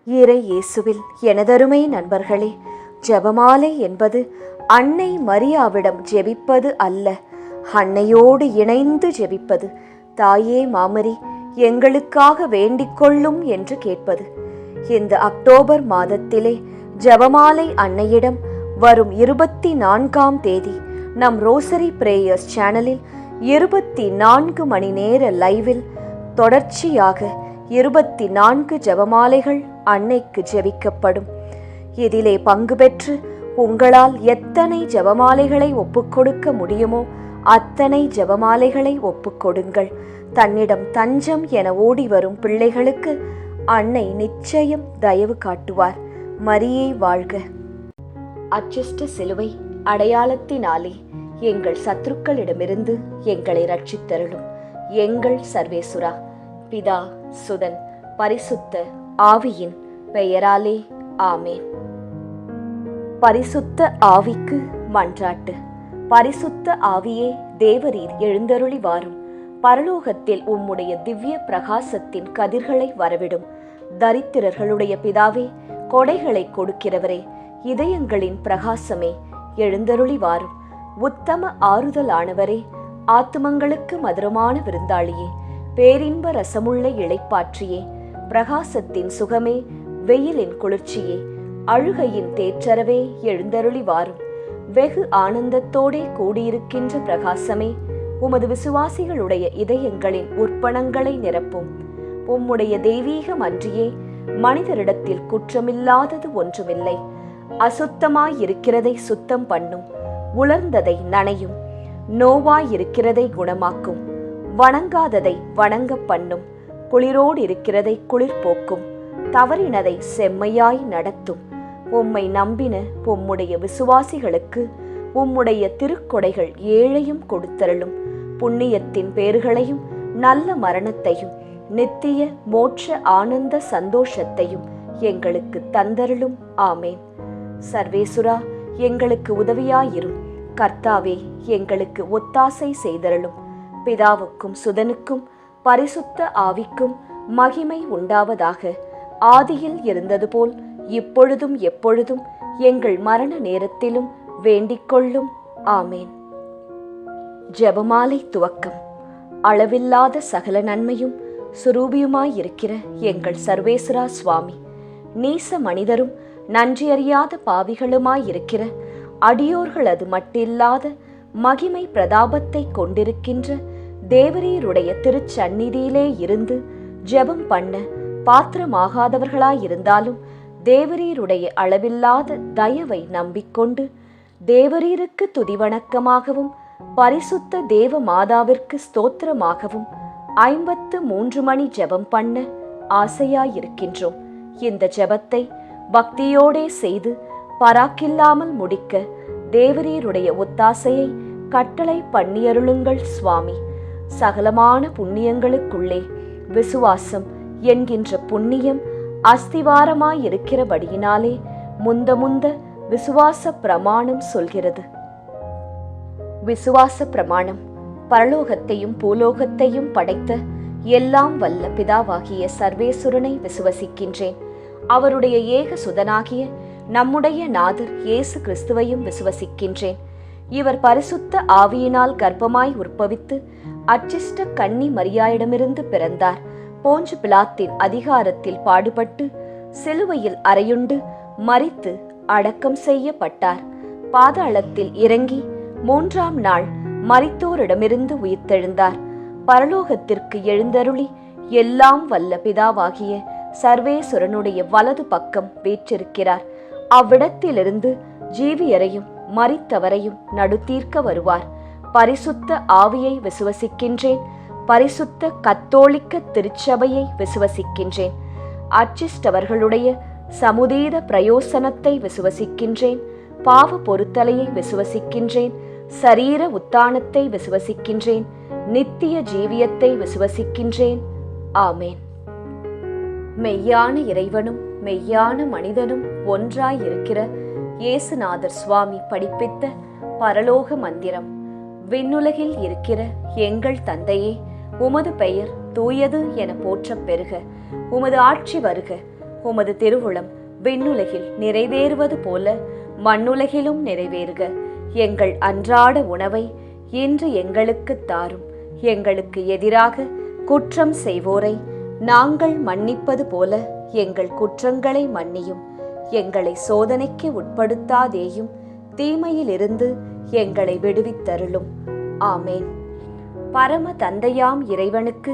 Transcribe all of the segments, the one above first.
இறை இயேசுவில் எனதருமை நண்பர்களே, ஜெபமாலை என்பது அன்னை மரியாவிடம் ஜெபிப்பது அல்ல, அன்னையோடு இணைந்து ஜெபிப்பது. தாயே மாமரி, எங்களுக்காக வேண்டிக் கொள்ளும் என்று கேட்பது. இந்த அக்டோபர் மாதத்திலே ஜெபமாலை அன்னையிடம் வரும் 24ஆம் தேதி நம் ரோசரி பிரேயர்ஸ் சேனலில் 24 மணி நேர லைவில் தொடர்ச்சியாக 24 ஜெபமாலைகள் அன்னைக்கு ஜெபிக்கப்படும். இதிலே பங்கு பெற்று உங்களால் எத்தனை ஜெபமாலைகளை ஒப்புக்கொடுக்க முடியுமோ அத்தனை ஜெபமாலைகளை ஒப்புக்கொடுங்கள். தன்னிடம் தஞ்சம் என ஓடி வரும் பிள்ளைகளுக்கு அன்னை நிச்சயம் தயவு காட்டுவார். மரியே வாழ்க. அச்சிஷ்ட சிலுவை அடையாளத்தினாலே எங்கள் சத்துருக்களிடமிருந்து எங்களை ரட்சித்தருளும் எங்கள் சர்வேசுரா. பிதா, சுதன், பரிசுத்த ஆவியின் பெயராலே ஆமேன். பரிசுத்த ஆவிக்கு மன்றாட்டு. பரிசுத்த ஆவியே, தேவரீர் எழுந்தருளி வாரும். பரலோகத்தில் உம்முடைய திவ்ய பிரகாசத்தின் கதிர்களை வரவிடும். தரித்திரர்களுடைய பிதாவே, கொடைகளை கொடுக்கிறவரே, இதயங்களின் பிரகாசமே, எழுந்தருளி வாரும். உத்தம ஆறுதலானவரே, ஆத்துமங்களுக்கு மதுரமான விருந்தாளியே, பேரின்ப ரசமுள்ள இளைப்பாற்றியே, பிரகாசத்தின் சுகமே, வெயிலின் குளிர்ச்சியே, அழுகையின் தேற்றரவே, எழுந்தருளி வாரும். வெகு ஆனந்தத்தோடே கூடியிருக்கின்ற பிரகாசமே, உமது விசுவாசிகளுடைய இதயங்களின் உற்பணங்களை நிரப்பும். உம்முடைய தெய்வீகம் அன்றியே மனிதரிடத்தில் குற்றமில்லாதது ஒன்றுமில்லை. அசுத்தமாயிருக்கிறதை சுத்தம் பண்ணும், உலர்ந்ததை நனையும், நோவாயிருக்கிறதை குணமாக்கும், வணங்காததை வணங்க பண்ணும், குளிரோடு இருக்கிறதை குளிர் போக்கும், தவறினதை செம்மையாய் நடத்தும். உம்மை நம்பின உம்முடைய விசுவாசிகளுக்கு உம்முடைய திருக்கொடைகள் ஏழையும் கொடுத்தருளும். புண்ணியத்தின் பேறுகளையும் நல்ல மரணத்தையும் நித்திய மோட்ச ஆனந்த சந்தோஷத்தையும் எங்களுக்கு தந்தருளும். ஆமேன். சர்வேசுரா, எங்களுக்கு உதவியாயிரும். கர்த்தாவே, எங்களுக்கு ஒத்தாசை செய்தருளும். பிதாவுக்கும் சுதனுக்கும் பரிசுத்த ஆவிக்கும் மகிமை உண்டாவதாக. ஆதியில் இருந்தது போல் இப்பொழுதும் எப்பொழுதும் எங்கள் மரண நேரத்திலும் வேண்டிக் கொள்ளும். ஆமேன். ஜெபமாலை துவக்கம். அளவில்லாத சகல நன்மையும் சுரூபியுமாயிருக்கிற எங்கள் சர்வேஸ்வரா சுவாமி, நீச மனிதரும் நன்றியறியாத பாவிகளுமாயிருக்கிற அடியோர்களது மட்டில்லாத மகிமை பிரதாபத்தை கொண்டிருக்கின்ற தேவரீருடைய திருச்சந்நிதியிலே இருந்து ஜெபம் பண்ண பாத்திரமாகாதவர்களாயிருந்தாலும் தேவரீருடைய அளவில்லாத தயவை நம்பிக்கொண்டு தேவரீருக்கு துதிவணக்கமாகவும் பரிசுத்த தேவ மாதாவிற்கு ஸ்தோத்திரமாகவும் 53 மணி ஜெபம் பண்ண ஆசையாயிருக்கின்றோம். இந்த ஜெபத்தை பக்தியோடே செய்து பராக்கில்லாமல் முடிக்க தேவரீருடைய ஒத்தாசையை கட்டளை பண்ணியருளுங்கள் சுவாமி. சகலமான புண்ணியங்களுக்குள்ளே விசுவாசம் என்கின்ற புண்ணியம் அஸ்திவாரமாயிருக்கிறபடியினாலே முந்த விசுவாச பிரமாணம் சொல்கிறது. விசுவாச பிரமாணம். பரலோகத்தையும் பூலோகத்தையும் படைத்த எல்லாம் வல்ல பிதாவாகிய சர்வேசுரனை விசுவசிக்கின்றேன். அவருடைய ஏக சுதனாகிய நம்முடைய நாதர் இயேசு கிறிஸ்துவையும் விசுவசிக்கின்றேன். இவர் பரிசுத்த ஆவியினால் கர்ப்பமாய் உற்பவித்து அச்சிஷ்ட கன்னி மரியாயிடமிருந்து பிறந்தார். போஞ்சு பிலாத்தின் அதிகாரத்தில் பாடுபட்டு சிலுவையில் அறையுண்டு மரித்து அடக்கம் செய்யப்பட்டார். பாதாளத்தில் இறங்கி 3ஆம் நாள் மரித்தோரிடமிருந்து உயிர்த்தெழுந்தார். பரலோகத்திற்கு எழுந்தருளி எல்லாம் வல்ல பிதாவாகிய சர்வேசுரனுடைய வலது பக்கம் வீற்றிருக்கிறார். அவ்விடத்திலிருந்து ஜீவியரையும் மரித்தவரையும் நடுத்தீர்க்க வருவார். பரிசுத்த ஆவியை விசுவசிக்கின்றேன். பரிசுத்த கத்தோலிக்க திருச்சபையை விசுவசிக்கின்றேன். அச்சிஷ்டவர்களுடைய சமுதீத பிரயோசனத்தை விசுவசிக்கின்றேன். பாவ பொறுத்தலையை விசுவசிக்கின்றேன். சரீர உத்தானத்தை விசுவசிக்கின்றேன். நித்திய ஜீவியத்தை விசுவசிக்கின்றேன். ஆமேன். மெய்யான இறைவனும் மெய்யான மனிதனும் ஒன்றாயிருக்கிற இயேசுநாதர் சுவாமி படிப்பித்த பரலோக மந்திரம். விண்ணுலகில் இருக்கிற எங்கள் தந்தையே, உமது பெயர் தூயது என போற்றப் பெறுக. உமது ஆட்சி வருக. உமது திருவுளம் விண்ணுலகில் நிறைவேறுவது போல மண்ணுலகிலும் நிறைவேறுக. எங்கள் அன்றாட உணவை இன்று எங்களுக்குத் தாரும். எங்களுக்கு எதிராக குற்றம் செய்வோரை நாங்கள் மன்னிப்பது போல எங்கள் குற்றங்களை மன்னியும். எங்களை சோதனைக்கு உட்படுத்தாதேயும், தீமையிலிருந்து எங்களை விடுவித்தருளும். ஆமேன். பரம தந்தையாம் இறைவனுக்கு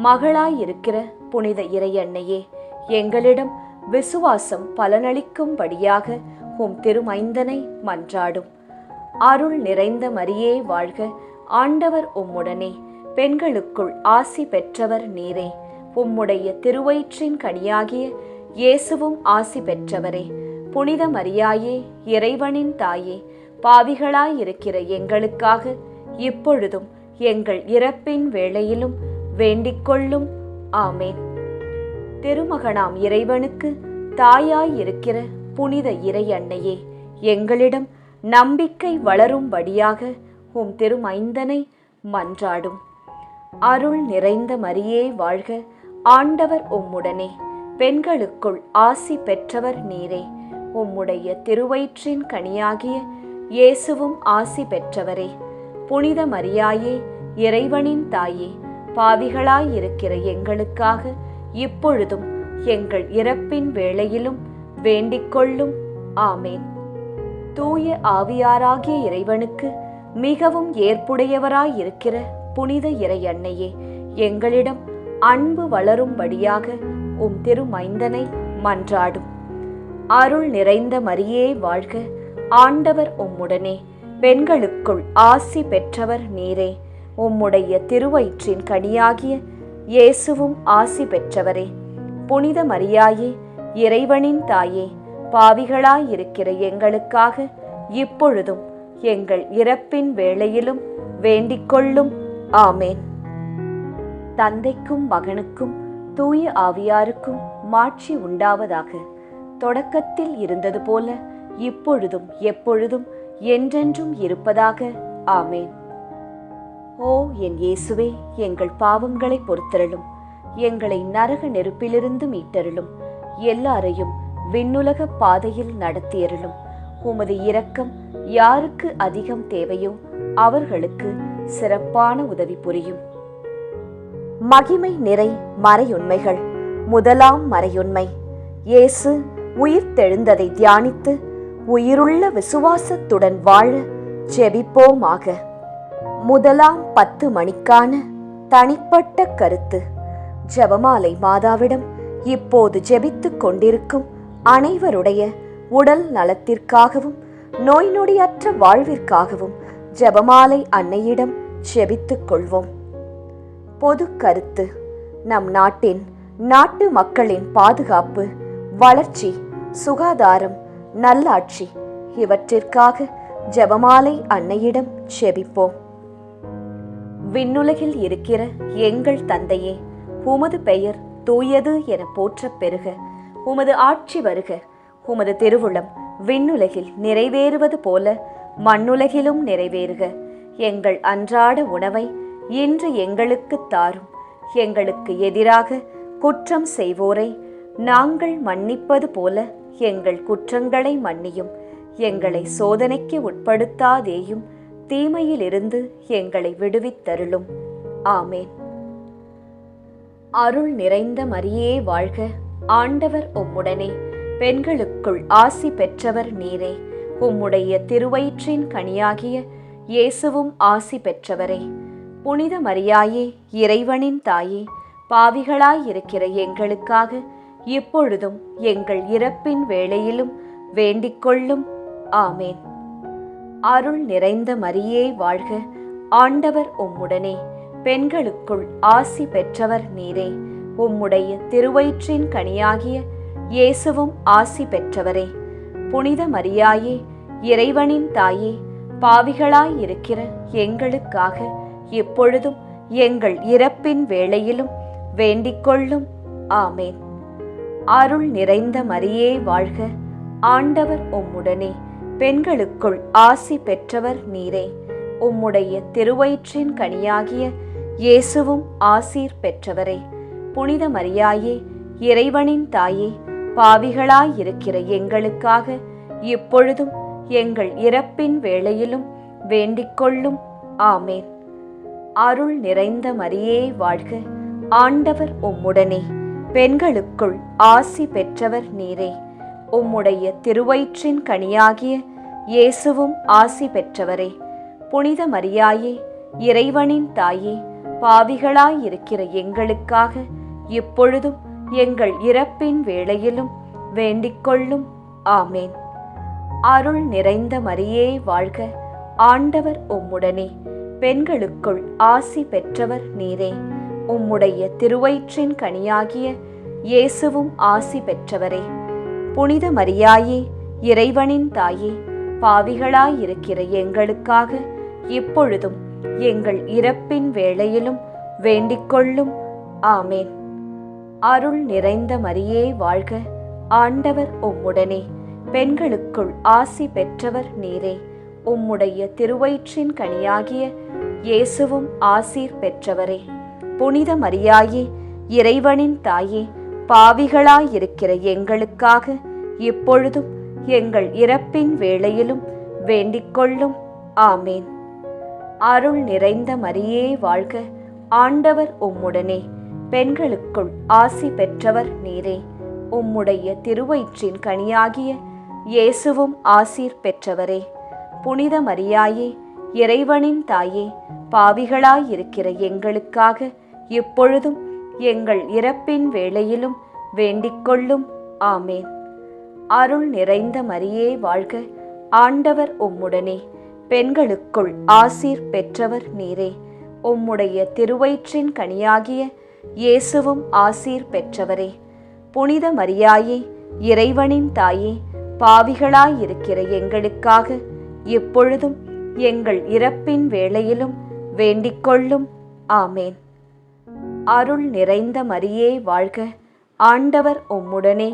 மகளாயிருக்கிற புனித இறையன்னையே, எங்களிடம் விசுவாசம் பலனளிக்கும்படியாக உம் திருமைந்தனை மன்றாடும். அருள் நிறைந்த மரியே வாழ்க, ஆண்டவர் உம்முடனே, பெண்களுக்குள் ஆசி பெற்றவர் நீரே. உம்முடைய திருவயிற்றின் கனியாகிய இயேசுவும் ஆசி பெற்றவரே. புனித மரியாயே, இறைவனின் தாயே, பாவிகளாயிருக்கிற எங்களுக்காக இப்பொழுதும் எங்கள் இறப்பின் வேளையிலும் வேண்டிக்கொள்ளும். ஆமேன். திருமகனாம் இறைவனுக்கு தாயாயிருக்கிற புனித இறை அன்னையே, எங்களிடம் நம்பிக்கை வளரும்படியாக உம் திருமைந்தனை மன்றாடும். அருள் நிறைந்த மரியே வாழ்க, ஆண்டவர் உம்முடனே, பெண்களுக்குள் ஆசி பெற்றவர் நீரே. உம்முடைய திருவயிற்றின் கனியாகிய இயேசுவும் ஆசி பெற்றவரே. புனித மரியாயே, இறைவனின் தாயே, பாவிகளாயிருக்கிற எங்களுக்காக இப்பொழுதும் எங்கள் இறப்பின் வேளையிலும் வேண்டிக்கொள்ளும். ஆமேன். தூய ஆவியாராகிய இறைவனுக்கு மிகவும் ஏற்புடையவராயிருக்கிற புனித இறை அன்னையே, எங்களிடம் அன்பு வளரும்படியாக உம் திருமைந்தனை மன்றாடும். அருள் நிறைந்த மரியே வாழ்க, ஆண்டவர் உம்முடனே, பெண்களுக்குள் ஆசி பெற்றவர் நீரே. உம்முடைய திருவயிற்றின் கனியாகிய இயேசுவும் ஆசி பெற்றவரே. புனித மரியாயே, இறைவனின் தாயே, பாவிகளாயிருக்கிற எங்களுக்காக இப்பொழுதும் எங்கள் இறப்பின் வேளையிலும் வேண்டிக்கொள்ளும். ஆமேன். தந்தைக்கும் மகனுக்கும் தூய ஆவியாருக்கும் மாட்சி உண்டாவதாக. தொடக்கத்தில் இருந்தது போல இப்பொழுதும் எப்பொழுதும் என்றென்றும் இருப்பதாக. ஆமேன். ஓ என் இயேசுவே, எங்கள் பாவங்களை பொறுத்தருளும். எங்களை நரக நெருப்பிலிருந்து மீட்டருளும். எல்லாரையும் விண்ணுலக பாதையில் நடத்தியருளும். உமது இரக்கம் யாருக்கு அதிகம் தேவையோ அவர்களுக்கு சிறப்பான உதவி புரியும். மகிமை நிறை மறையுண்மைகள். முதலாம் மறையுண்மை, இயேசு உயிர்த்தெழுந்ததை தியானித்து உயிருள்ள விசுவாசத்துடன் வாழ ஜெபிப்போமாக. முதலாம் 10 மணிக்கான தனிப்பட்ட கருத்து. ஜெபமாலை மாதாவிடம் இப்போது ஜெபித்துக் கொண்டிருக்கும் அனைவருடைய உடல் நலத்திற்காகவும் நோய் நொடியற்ற வாழ்விற்காகவும் ஜெபமாலை அன்னையிடம் ஜெபித்துக் கொள்வோம். பொது கருத்து. நம் நாட்டு மக்களின் பாதுகாப்பு, வளர்ச்சி, சுகாதாரம், நல்லாட்சி இவற்றிற்காக ஜெபமாலை அன்னையிடம் ஜெபிப்போம். விண்ணுலகில் இருக்கிற எங்கள் தந்தையே, உமது பெயர் தூயது என போற்றப் பெறுக. உமது ஆட்சி வருக. உமது திருவுளம் விண்ணுலகில் நிறைவேறுவது போல மண்ணுலகிலும் நிறைவேறுக. எங்கள் அன்றாட உணவை இன்று எங்களுக்குத் தாரும். எங்களுக்கு எதிராக குற்றம் செய்வோரை நாங்கள் மன்னிப்பது போல எங்கள் குற்றங்களை மன்னியும். எங்களை சோதனைக்கு உட்படுத்தாதேயும், தீமையிலிருந்து எங்களை விடுவித்தருளும். ஆமேன். அருள் நிறைந்த மரியே வாழ்க, ஆண்டவர் உம்முடனே, பெண்களுக்குள் ஆசி பெற்றவர் நீரே. உம்முடைய திருவயிற்றின் கனியாகிய இயேசுவும் ஆசி பெற்றவரே. புனித மரியாயே, இறைவனின் தாயே, பாவிகளாயிருக்கிற எங்களுக்காக இப்பொழுதும் எங்கள் இறப்பின் வேளையிலும் வேண்டிக்கொள்ளும். ஆமேன். அருள் நிறைந்த மரியே வாழ்க, ஆண்டவர் உம்முடனே, பெண்களுக்குள் ஆசி பெற்றவர் நீரே. உம்முடைய திருவயிற்றின் கனியாகிய இயேசுவும் ஆசி பெற்றவரே. புனித மரியாயே, இறைவனின் தாயே, பாவிகளாயிருக்கிற எங்களுக்காக இப்பொழுதும் எங்கள் இறப்பின் வேளையிலும் வேண்டிக்கொள்ளும். ஆமேன். அருள் நிறைந்த மரியே வாழ்க, ஆண்டவர் உம்முடனே, பெண்களுக்குள் ஆசி பெற்றவர் நீரே. உம்முடைய திருவயிற்றின் கனியாகிய இயேசுவும் ஆசீர் பெற்றவரே. புனித மரியாயே, இறைவனின் தாயே, பாவிகளாயிருக்கிற எங்களுக்காக இப்பொழுதும் எங்கள் இறப்பின் வேளையிலும் வேண்டிக்கொள்ளும். ஆமேன். அருள் நிறைந்த மரியே வாழ்க, ஆண்டவர் உம்முடனே, பெண்களுக்குள் ஆசி பெற்றவர் நீரே. உம்முடைய திருவயிற்றின் கனியாகிய இயேசுவும் ஆசி பெற்றவரே. புனித மரியாயே, இறைவனின் தாயே, பாவிகளாயிருக்கிற எங்களுக்காக இப்பொழுதும் எங்கள் இறப்பின் வேளையிலும் வேண்டிக்கொள்ளும். ஆமேன். அருள் நிறைந்த மரியே வாழ்க, ஆண்டவர் உம்முடனே, பெண்களுக்குள் ஆசி பெற்றவர் நீரே. உம்முடைய திருவயிற்றின் கனியாகிய இயேசுவும் ஆசி பெற்றவரே. புனித மரியாயே, இறைவனின் தாயே, பாவிகளாயிருக்கிற எங்களுக்காக இப்பொழுதும் எங்கள் இறப்பின் வேளையிலும் வேண்டிக்கொள்ளும். ஆமேன். அருள் நிறைந்த மரியே வாழ்க, ஆண்டவர் உம்முடனே, பெண்களுக்குள் ஆசி பெற்றவர் நீரே. உம்முடைய திருவயிற்றின் கனியாகிய இயேசுவும் ஆசீர் பெற்றவரே. புனித மரியாயே, இறைவனின் தாயே, பாவிகளாயிருக்கிற எங்களுக்காக இப்பொழுதும் எங்கள் இறப்பின் வேளையிலும் வேண்டிக்கொள்ளும். ஆமேன். அருள் நிறைந்த மரியே வாழ்க, ஆண்டவர் உம்முடனே, பெண்களுக்குள் ஆசி பெற்றவர் நீரே. உம்முடைய திருவயிற்றின் கனியாகிய இயேசுவும் ஆசீர் பெற்றவரே. புனித மரியாயே, இறைவனின் தாயே, பாவிகளாயிருக்கிற எங்களுக்காக இப்பொழுதும் எங்கள் இறப்பின் வேளையிலும் வேண்டிக்கொள்ளும். ஆமேன். அருள் நிறைந்த மரியே வாழ்க, ஆண்டவர் உம்முடனே, பெண்களுக்குள் ஆசீர் பெற்றவர் நீரே. உம்முடைய திருவயிற்றின் கனியாகிய இயேசுவும் ஆசீர் பெற்றவரே. புனித மரியாயே, இறைவனின் தாயே, பாவிகளாயிருக்கிற எங்களுக்காக இப்பொழுதும் எங்கள் இறப்பின் வேளையிலும் வேண்டிக்கொள்ளும். ஆமேன். அருள் நிறைந்த மரியே வாழ்க, ஆண்டவர் உம்முடனே,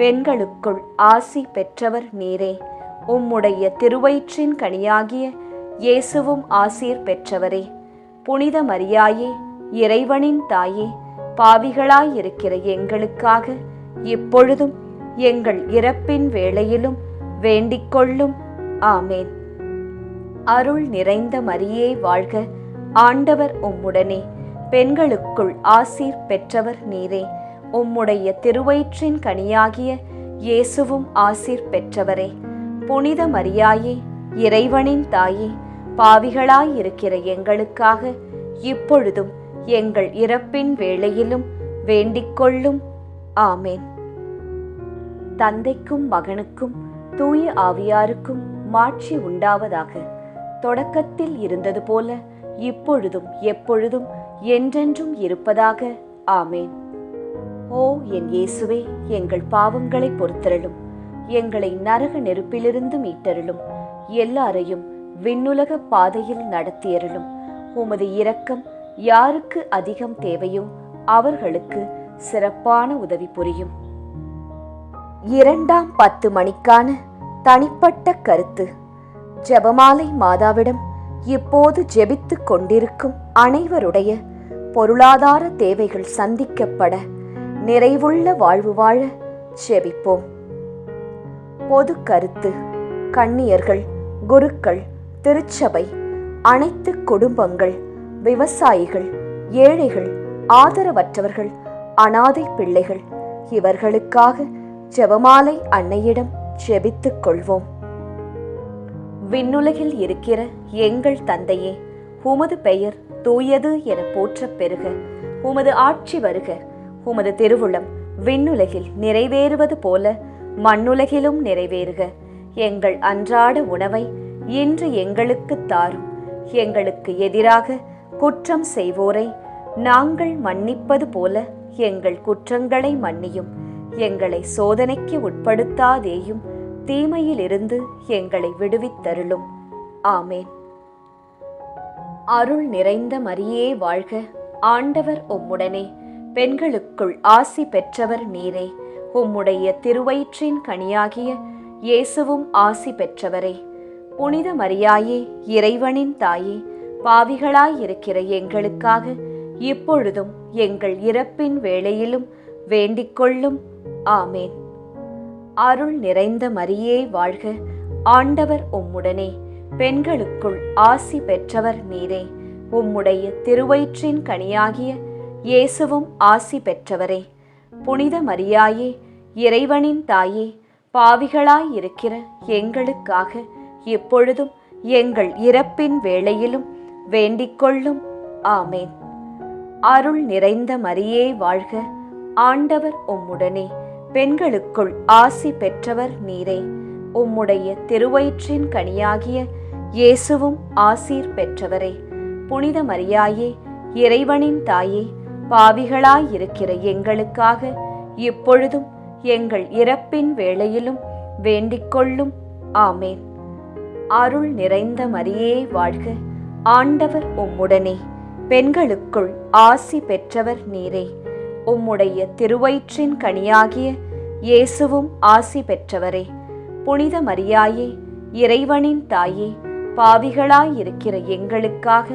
பெண்களுக்குள் ஆசி பெற்றவர் நீரே. உம்முடைய திருவயிற்றின் கனியாகிய இயேசுவும் ஆசீர் பெற்றவரே. புனித மரியாயே, இறைவனின் தாயே, பாவிகளாயிருக்கிற எங்களுக்காக இப்பொழுதும் எங்கள் இறப்பின் வேளையிலும் வேண்டிக்கொள்ளும். ஆமேன். அருள் நிறைந்த மரியே வாழ்க, ஆண்டவர் உம்முடனே, பெண்களுக்குள் ஆசீர் பெற்றவர் நீரே. உம்முடைய திருவயிற்றின் கனியாகிய இயேசுவும் ஆசீர் பெற்றவரே. புனித மரியாயே, இறைவனின் தாயே, பாவிகளாயிருக்கிற எங்களுக்காக இப்பொழுதும் எங்கள் இறப்பின் வேளையிலும் வேண்டிக்கொள்ளும். ஆமேன். தந்தைக்கும் மகனுக்கும் தூய ஆவியாருக்கும் மாட்சி உண்டாவதாக. தொடக்கத்தில் இருந்தது போல இப்பொழுதும் எப்பொழுதும் என்றென்றும் இருப்பதாக. ஆமேன். ஓ என் இயேசுவே, எங்கள் பாவங்களை பொறுத்தருளும், எங்களை நரக நெருப்பிலிருந்து மீட்டருளும், எல்லாரையும் விண்ணுலக பாதையில் நடத்தியருளும். உமது இரக்கம் யாருக்கு அதிகம் தேவையோ அவர்களுக்கு சிறப்பான உதவி புரியும். 2ஆம் 10 மணிக்கான தனிப்பட்ட கருத்து. ஜெபமாலை மாதாவிடம் இப்போது ஜெபித்துக் கொண்டிருக்கும் அனைவருடைய பொருளாதார தேவைகள் சந்திக்கப்பட நிறைவுள்ள வாழ்வு வாழ ஜெபிப்போம். பொது கருத்து. கன்னியர்கள், குருக்கள், திருச்சபை, அனைத்து குடும்பங்கள், விவசாயிகள், ஏழைகள், ஆதரவற்றவர்கள், அனாதை பிள்ளைகள் இவர்களுக்காக ஜெபமாலை அன்னையிடம் ஜெபித்துக் கொள்வோம். விண்ணுலகில் இருக்கிற எங்கள் தந்தையே, உமது பெயர் தூயது என போற்றப் பெறுக. உமது ஆட்சி வருக. உமது திருவுளம் விண்ணுலகில் நிறைவேறுவது போல மண்ணுலகிலும் நிறைவேறுக. எங்கள் அன்றாட உணவை இன்று எங்களுக்கு தாரும். எங்களுக்கு எதிராக குற்றம் செய்வோரை நாங்கள் மன்னிப்பது போல எங்கள் குற்றங்களை மன்னியும். எங்களை சோதனைக்கு உட்படுத்தாதேயும், தீமையிலிருந்து எங்களை விடுவித்தருளும். ஆமேன். அருள் நிறைந்த மரியே வாழ்க, ஆண்டவர் உம்முடனே, பெண்களுக்குள் ஆசி பெற்றவர் நீரே. உம்முடைய திருவயிற்றின் கனியாகிய இயேசுவும் ஆசி பெற்றவரே. புனித மரியாயே, இறைவனின் தாயே, பாவிகளாயிருக்கிற எங்களுக்காக இப்பொழுதும் எங்கள் இறப்பின் வேளையிலும் வேண்டிக்கொள்ளும். ஆமேன். அருள் நிறைந்த மரியே வாழ்க, ஆண்டவர் உம்முடனே, பெண்களுக்குள் ஆசி பெற்றவர் நீரே. உம்முடைய திருவயிற்றின் கனியாகிய இயேசுவும் ஆசி பெற்றவரே. புனித மரியாயே, இறைவனின் தாயே, பாவிகளாயிருக்கிற எங்களுக்காக எப்பொழுதும் எங்கள் இறப்பின் வேளையிலும் வேண்டிக்கொள்ளும். ஆமேன். அருள் நிறைந்த மரியே வாழ்க, ஆண்டவர் உம்முடனே, பெண்களுக்குள் ஆசி பெற்றவர் நீரே. உம்முடைய திருவயிற்றின் கனியாகிய இயேசுவும் ஆசீர் பெற்றவரே. புனித மரியாயே, இறைவனின் தாயே, பாவிகளாயிருக்கிற எங்களுக்காக இப்பொழுதும் எங்கள் இறப்பின் வேளையிலும் வேண்டிக்கொள்ளும். ஆமேன். அருள் நிறைந்த மரியே வாழ்க, ஆண்டவர் உம்முடனே, பெண்களுக்குள் ஆசி பெற்றவர் நீரே. உம்முடைய திருவயிற்றின் கனியாகிய இயேசுவும் ஆசி பெற்றவரே. புனித மரியாயே, இறைவனின் தாயே, பாவிகளாயிருக்கிற எங்களுக்காக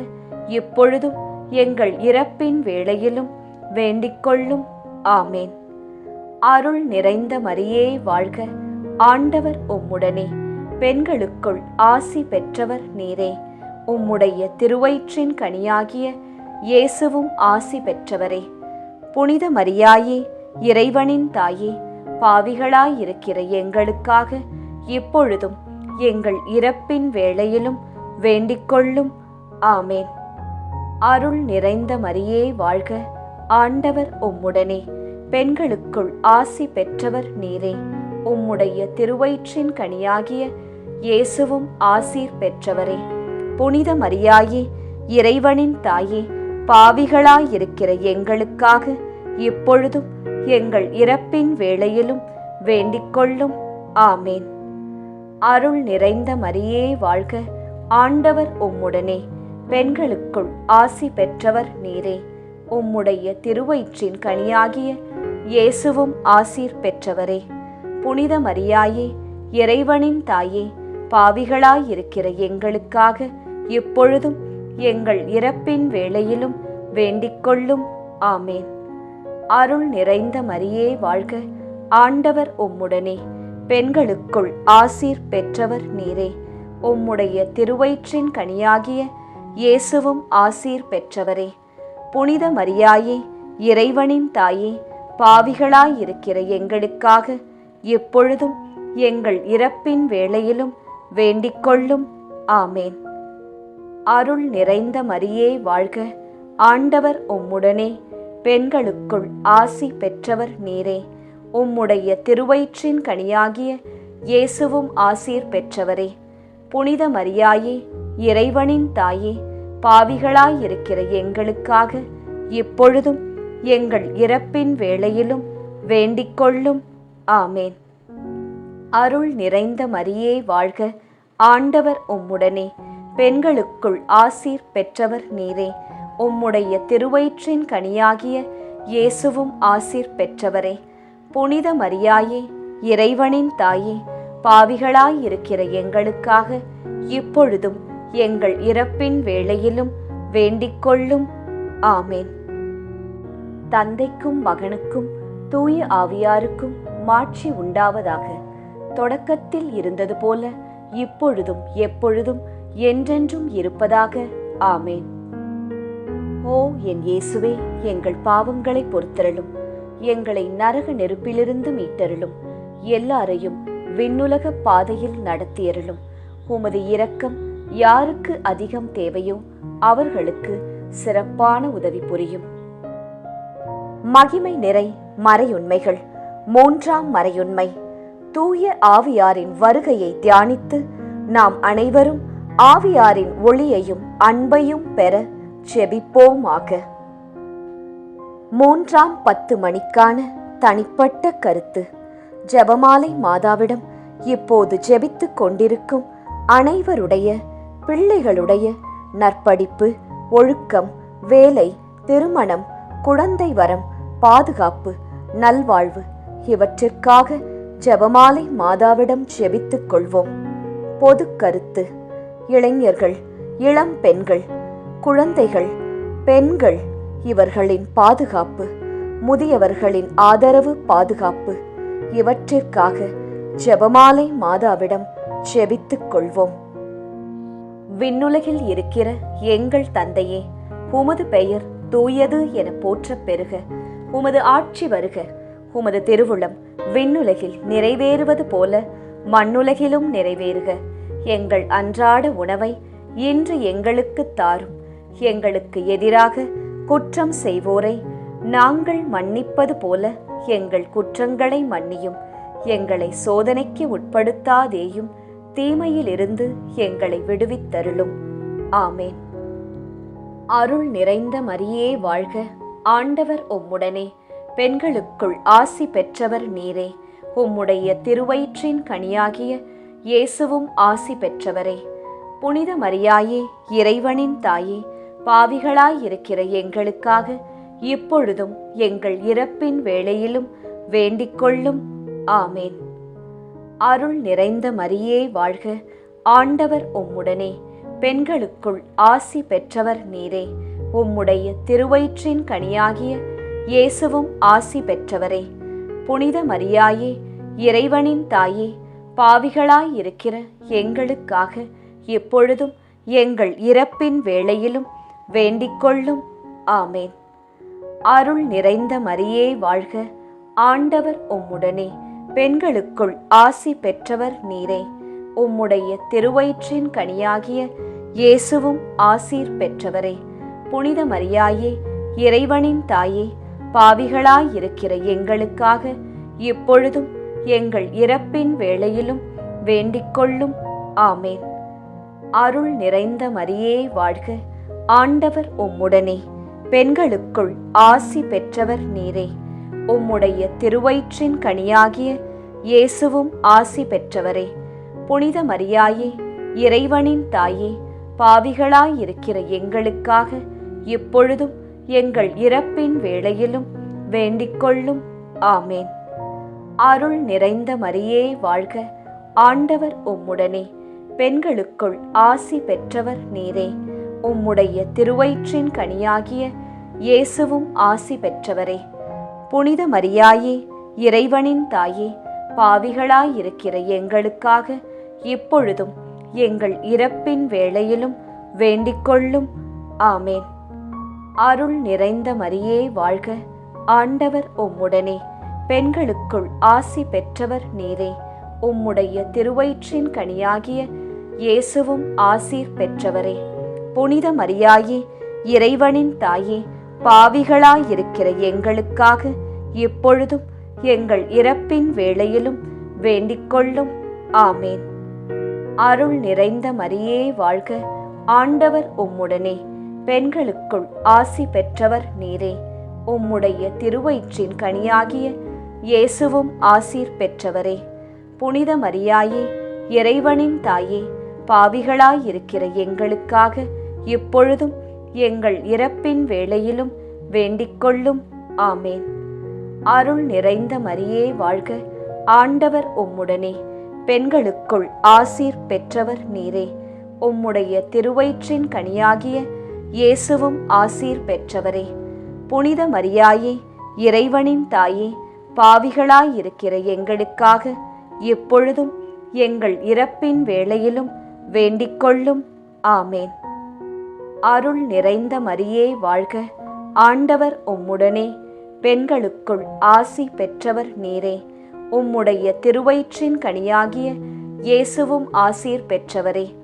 இப்பொழுதும் எங்கள் இறப்பின் வேளையிலும் வேண்டிக்கொள்ளும். ஆமேன். அருள் நிறைந்த மரியே வாழ்க, ஆண்டவர் உம்முடனே, பெண்களுக்குள் ஆசி பெற்றவர் நீரே. உம்முடைய திருவயிற்றின் கனியாகிய இயேசுவும் ஆசி பெற்றவரே. புனித மரியாயே, இறைவனின் தாயே, பாவிகளாயிருக்கிற எங்களுக்காக இப்பொழுதும் எங்கள் இறப்பின் வேளையிலும் வேண்டிக்கொள்ளும். ஆமேன். அருள் நிறைந்த மரியே வாழ்க, ஆண்டவர் உம்முடனே, பெண்களுக்குள் ஆசி பெற்றவர் நீரே. உம்முடைய திருவயிற்றின் கனியாகிய இயேசுவும் ஆசீர் பெற்றவரே. புனித மரியாயே, இறைவனின் தாயே, பாவிகளாயிருக்கிற எங்களுக்காக இப்பொழுதும் எங்கள் இறப்பின் வேளையிலும் வேண்டிக்கொள்ளும். ஆமேன். அருள் நிறைந்த மரியே வாழ்க, ஆண்டவர் உம்முடனே, பெண்களுக்குள் ஆசி பெற்றவர் நீரே. உம்முடைய திருவயிற்றின் கனியாகிய இயேசுவும் ஆசீர் பெற்றவரே. புனித மரியாயே, இறைவனின் தாயே, பாவிகளாயிருக்கிற எங்களுக்காக இப்பொழுதும் எங்கள் இறப்பின் வேளையிலும் வேண்டிக்கொள்ளும். ஆமேன். அருள் நிறைந்த மரியே வாழ்க, ஆண்டவர் உம்முடனே, பெண்களுக்குள் ஆசீர் பெற்றவர் நீரே. உம்முடைய திருவயிற்றின் கனியாகிய இயேசுவும் ஆசீர் பெற்றவரே. புனித மரியாயே, இறைவனின் தாயே, பாவிகளாயிருக்கிற எங்களுக்காக எப்பொழுதும் எங்கள் இறப்பின் வேளையிலும் வேண்டிக்கொள்ளும். ஆமேன். அருள் நிறைந்த மரியே வாழ்க, ஆண்டவர் உம்முடனே, பெண்களுக்குள் ஆசி பெற்றவர் நீரே. உம்முடைய திருவயிற்றின் கனியாகிய இயேசுவும் ஆசீர் பெற்றவரே. புனித மரியாயே, இறைவனின் தாயே, பாவிகளாயிருக்கிற எங்களுக்காக இப்பொழுதும் எங்கள் இறப்பின் வேளையிலும் வேண்டிக்கொள்ளும். ஆமேன். அருள் நிறைந்த மரியே வாழ்க, ஆண்டவர் உம்முடனே, பெண்களுக்குள் ஆசீர் பெற்றவர் நீரே. உம்முடைய திருவயிற்றின் கனியாகிய இயேசுவும் ஆசீர் பெற்றவரே. புனித மரியாயே, இறைவனின் தாயே, பாவிகளாயிருக்கிற எங்களுக்காக இப்பொழுதும் எங்கள் இறப்பின் வேளையிலும் வேண்டிக்கொள்ளும். ஆமேன். தந்தைக்கும் மகனுக்கும் தூய ஆவியாருக்கும் மாட்சி உண்டாவதாக. தொடக்கத்தில் இருந்தது போல இப்பொழுதும் எப்பொழுதும் என்றென்றும் இருப்பதாக. ஆமேன். ஓ என் இயேசுவே, எங்கள் பாவங்களை பொறுத்தருளும், எங்களை நரக நெருப்பிலிருந்து மீட்டருளும், எல்லாரையும் விண்ணுலக பாதையில் நடத்தியருளும். உமது இரக்கம் யாருக்கு அதிகம் தேவையோ அவர்களுக்கு சிறப்பான உதவி புரியும். மகிமை நிறை மறையுண்மைகள். மூன்றாம் மறையுண்மை, தூய ஆவியாரின் வருகையை தியானித்து நாம் அனைவரும் ஆவியாரின் ஒளியையும் அன்பையும் பெற ஜெபிப்போமாக. 3ஆம் 10 மணிக்கான தனிப்பட்ட கருத்து. ஜெபமாலை மாதாவிடம் இப்போது ஜெபித்துக் கொண்டிருக்கும் அனைவருடைய பிள்ளைகளுடைய நற்படிப்பு, ஒழுக்கம், வேலை, திருமணம், குழந்தை வரம், பாதுகாப்பு, நல்வாழ்வு இவற்றிற்காக ஜெபமாலை மாதாவிடம் ஜெபித்துக் கொள்வோம். பொது கருத்து. இளைஞர்கள், இளம் பெண்கள், குழந்தைகள், பெண்கள் இவர்களின் பாதுகாப்பு, முதியவர்களின் ஆதரவு, பாதுகாப்பு இவற்றிற்காக ஜெபமாலை மாதாவிடம் ஜெபித்துக் கொள்வோம். விண்ணுலகில் இருக்கிற எங்கள் தந்தையே, உமது பெயர் தூயது என போற்றப் பெறுக. உமது ஆட்சி வருக. உமது திருவுளம் விண்ணுலகில் நிறைவேறுவது போல மண்ணுலகிலும் நிறைவேறுக. எங்கள் அன்றாட உணவை இன்று எங்களுக்குத் தாரும். எங்களுக்கு எதிராக குற்றம் செய்வோரை நாங்கள் மன்னிப்பது போல எங்கள் குற்றங்களை மன்னியும். எங்களை சோதனைக்கு உட்படுத்தாதேயும், தீமையிலிருந்து எங்களை விடுவித்தருளும். ஆமேன். அருள் நிறைந்த மரியே வாழ்க. ஆண்டவர் உம்முடனே, பெண்களுக்குள் ஆசி பெற்றவர் நீரே. உம்முடைய திருவயிற்றின் கனியாகிய இயேசுவும் ஆசி பெற்றவரே. புனித மரியாயே, இறைவனின் தாயே, பாவிகளாயிருக்கிற எங்களுக்காக இப்பொழுதும் எங்கள் இறப்பின் வேளையிலும் வேண்டிக்கொள்ளும். ஆமேன். அருள் நிறைந்த மரியே வாழ்க. ஆண்டவர் உம்முடனே, பெண்களுக்குள் ஆசி பெற்றவர் நீரே. உம்முடைய திருவயிற்றின் கனியாகிய இயேசுவும் ஆசி பெற்றவரே. புனித மரியாயே, இறைவனின் தாயே, பாவிகளாயிருக்கிற எங்களுக்காக இப்பொழுதும் எங்கள் இறப்பின் வேளையிலும் வேண்டிக்கொள்ளும். ஆமேன். அருள் நிறைந்த மரியே வாழ்க. ஆண்டவர் உம்முடனே, பெண்களுக்குள் ஆசி பெற்றவர் நீரே. உம்முடைய திருவயிற்றின் கனியாகிய இயேசுவும் ஆசீர் பெற்றவரே. புனித மரியாயே, இறைவனின் தாயே, பாவிகளாயிருக்கிற எங்களுக்காக இப்பொழுதும் எங்கள் இறப்பின் வேளையிலும் வேண்டிக்கொள்ளும். ஆமேன். அருள் நிறைந்த மரியே வாழ்க. ஆண்டவர் உம்முடனே, பெண்களுக்குள் ஆசி பெற்றவர் நீரே. உம்முடைய திருவயிற்றின் கனியாகிய இயேசுவும் ஆசி பெற்றவரே. புனித மரியாயே, இறைவனின் தாயே, பாவிகளாயிருக்கிற எங்களுக்காக இப்பொழுதும் எங்கள் இறப்பின் வேளையிலும் வேண்டிக்கொள்ளும். ஆமேன். அருள் நிறைந்த மரியே வாழ்க. ஆண்டவர் உம்முடனே, பெண்களுக்குள் ஆசி பெற்றவர் நீரே. உம்முடைய திருவயிற்றின் கனியாகிய இயேசுவும் ஆசி பெற்றவரே. புனித மரியாயே, இறைவனின் தாயே, பாவிகளாயிருக்கிற எங்களுக்காக இப்பொழுதும் எங்கள் இறப்பின் வேளையிலும் வேண்டிக்கொள்ளும். ஆமேன். அருள் நிறைந்த மரியே வாழ்க. ஆண்டவர் உம்முடனே, பெண்களுக்குள் ஆசி பெற்றவர் நீரே. உம்முடைய திருவயிற்றின் கனியாகிய இயேசுவும் ஆசீர் பெற்றவரே. புனித மரியாயே, இறைவனின் தாயே, பாவிகளாயிருக்கிற எங்களுக்காக இப்பொழுதும் எங்கள் இறப்பின் வேளையிலும் வேண்டிக்கொள்ளும். ஆமேன். அருள் நிறைந்த மரியே வாழ்க. ஆண்டவர் உம்முடனே, பெண்களுக்குள் ஆசி பெற்றவர் நீரே. உம்முடைய திருவயிற்றின் கனியாகிய இயேசுவும் ஆசீர் பெற்றவரே. புனித மரியாயே, இறைவனின் தாயே, பாவிகளாயிருக்கிற எங்களுக்காக இப்பொழுதும் எங்கள் இறப்பின் வேளையிலும் வேண்டிக்கொள்ளும். ஆமேன். அருள் நிறைந்த மரியே வாழ்க. ஆண்டவர் உம்முடனே, பெண்களுக்குள் ஆசீர் பெற்றவர் நீரே. உம்முடைய திருவயிற்றின் கனியாகிய இயேசுவும் ஆசீர் பெற்றவரே. புனித மரியாயே, இறைவனின் தாயே, பாவிகளாயிருக்கிற எங்களுக்காக இப்பொழுதும் எங்கள் இறப்பின் வேளையிலும் வேண்டிக்கொள்ளும். ஆமேன். அருள் நிறைந்த மரியே வாழ்க. ஆண்டவர் உம்முடனே, பெண்களுக்குள் ஆசி பெற்றவர் நீரே. உம்முடைய திருவயிற்றின் கனியாகிய இயேசுவும் ஆசீர் பெற்றவரே.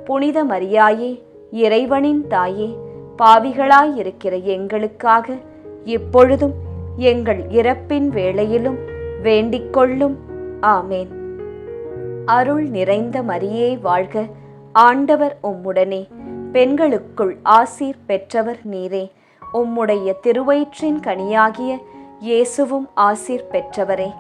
புனித மரியாயே, இறைவனின் தாயே, பாவிகளாயிருக்கிற எங்களுக்காக இப்பொழுதும் எங்கள் இறப்பின் வேளையிலும் வேண்டிக்கொள்ளும். ஆமேன். அருள் நிறைந்த மரியே வாழ்க. ஆண்டவர் உம்முடனே, பெண்களுக்குள் ஆசீர் பெற்றவர் நீரே. உம்முடைய திருவயிற்றின் கனியாகிய இயேசுவும் ஆசீர் பெற்றவரே.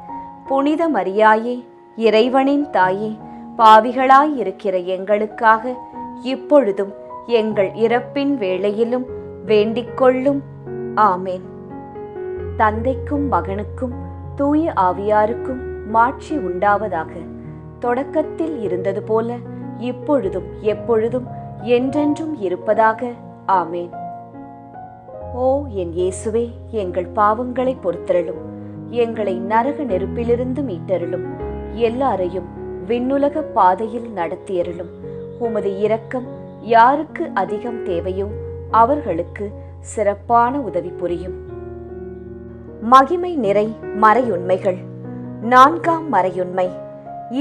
புனித மரியாயே, இறைவனின் தாயே, பாவிகளாயிருக்கிற எங்களுக்காக இப்பொழுதும் எங்கள் இறப்பின் வேளையிலும் வேண்டிக்கொள்ளும். ஆமேன். தந்தைக்கும் மகனுக்கும் தூய ஆவியாருக்கும் மாட்சி உண்டாவதாக. தொடக்கத்தில் இருந்தது போல இப்பொழுதும் எப்பொழுதும் என்றென்றும் இருப்பதாக. ஆமேன். ஓ என் இயேசுவே, எங்கள் பாவங்களை பொறுத்தருளும். எங்களை நரக நெருப்பிலிருந்து மீட்டருளும். எல்லாரையும் விண்ணுலக பாதையில் நடத்தியருளும். உமது இரக்கம் யாருக்கு அதிகம் தேவையோ அவர்களுக்கு சிறப்பான உதவி புரியும். மகிமை நிறை மறையுண்மைகள். 4ஆம் மறையுண்மை.